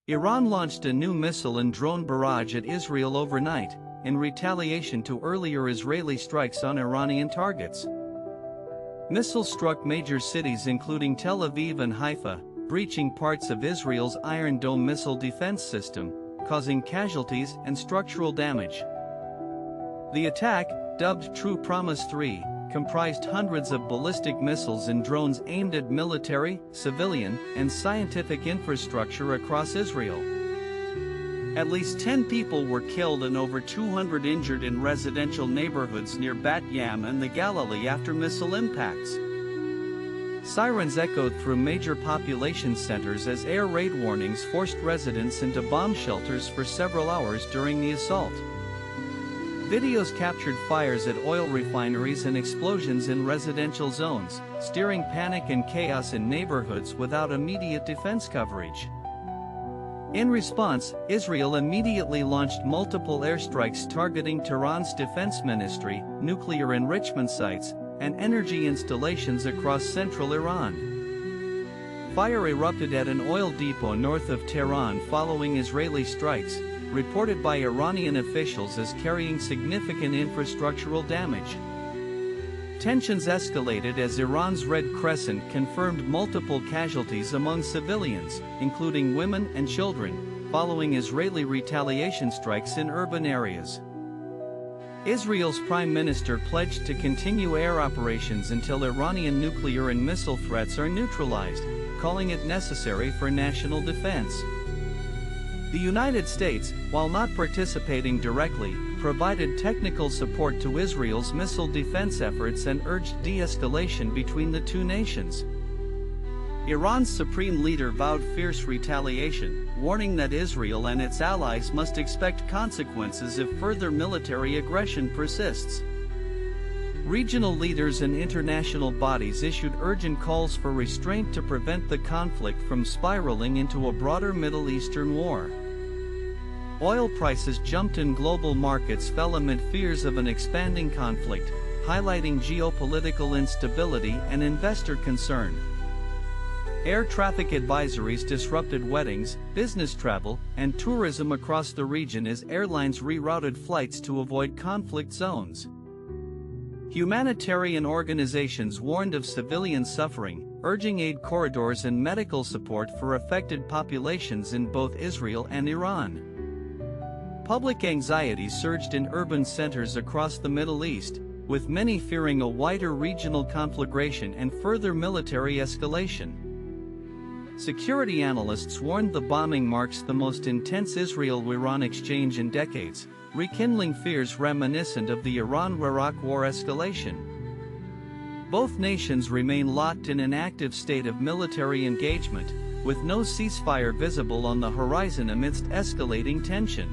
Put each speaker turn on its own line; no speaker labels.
Iran launched a new missile and drone barrage at Israel overnight, in retaliation to earlier Israeli strikes on Iranian targets. Missiles struck major cities including Tel Aviv and Haifa, breaching parts of Israel's Iron Dome missile defense system, causing casualties and structural damage. The attack, dubbed True Promise 3, comprised hundreds of ballistic missiles and drones aimed at military, civilian, and scientific infrastructure across Israel. At least 10 people were killed and over 200 injured in residential neighborhoods near Bat Yam and the Galilee after missile impacts. Sirens echoed through major population centers as air raid warnings forced residents into bomb shelters for several hours during the assault. Videos captured fires at oil refineries and explosions in residential zones, stirring panic and chaos in neighborhoods without immediate defense coverage. In response, Israel immediately launched multiple airstrikes targeting Tehran's defense ministry, nuclear enrichment sites, and energy installations across central Iran. Fire erupted at an oil depot north of Tehran following Israeli strikes, reported by Iranian officials as carrying significant infrastructural damage. Tensions escalated as Iran's Red Crescent confirmed multiple casualties among civilians, including women and children, following Israeli retaliation strikes in urban areas. Israel's prime minister pledged to continue air operations until Iranian nuclear and missile threats are neutralized, calling it necessary for national defense. The United States, while not participating directly, provided technical support to Israel's missile defense efforts and urged de-escalation between the two nations. Iran's supreme leader vowed fierce retaliation, warning that Israel and its allies must expect consequences if further military aggression persists. Regional leaders and international bodies issued urgent calls for restraint to prevent the conflict from spiraling into a broader Middle Eastern war. Oil prices jumped and global markets fell amid fears of an expanding conflict, highlighting geopolitical instability and investor concern. Air traffic advisories disrupted weddings, business travel, and tourism across the region as airlines rerouted flights to avoid conflict zones. Humanitarian organizations warned of civilian suffering, urging aid corridors and medical support for affected populations in both Israel and Iran. Public anxiety surged in urban centers across the Middle East, with many fearing a wider regional conflagration and further military escalation. Security analysts warned the bombing marks the most intense Israel-Iran exchange in decades, rekindling fears reminiscent of the Iran-Iraq war escalation. Both nations remain locked in an active state of military engagement, with no ceasefire visible on the horizon amidst escalating tension.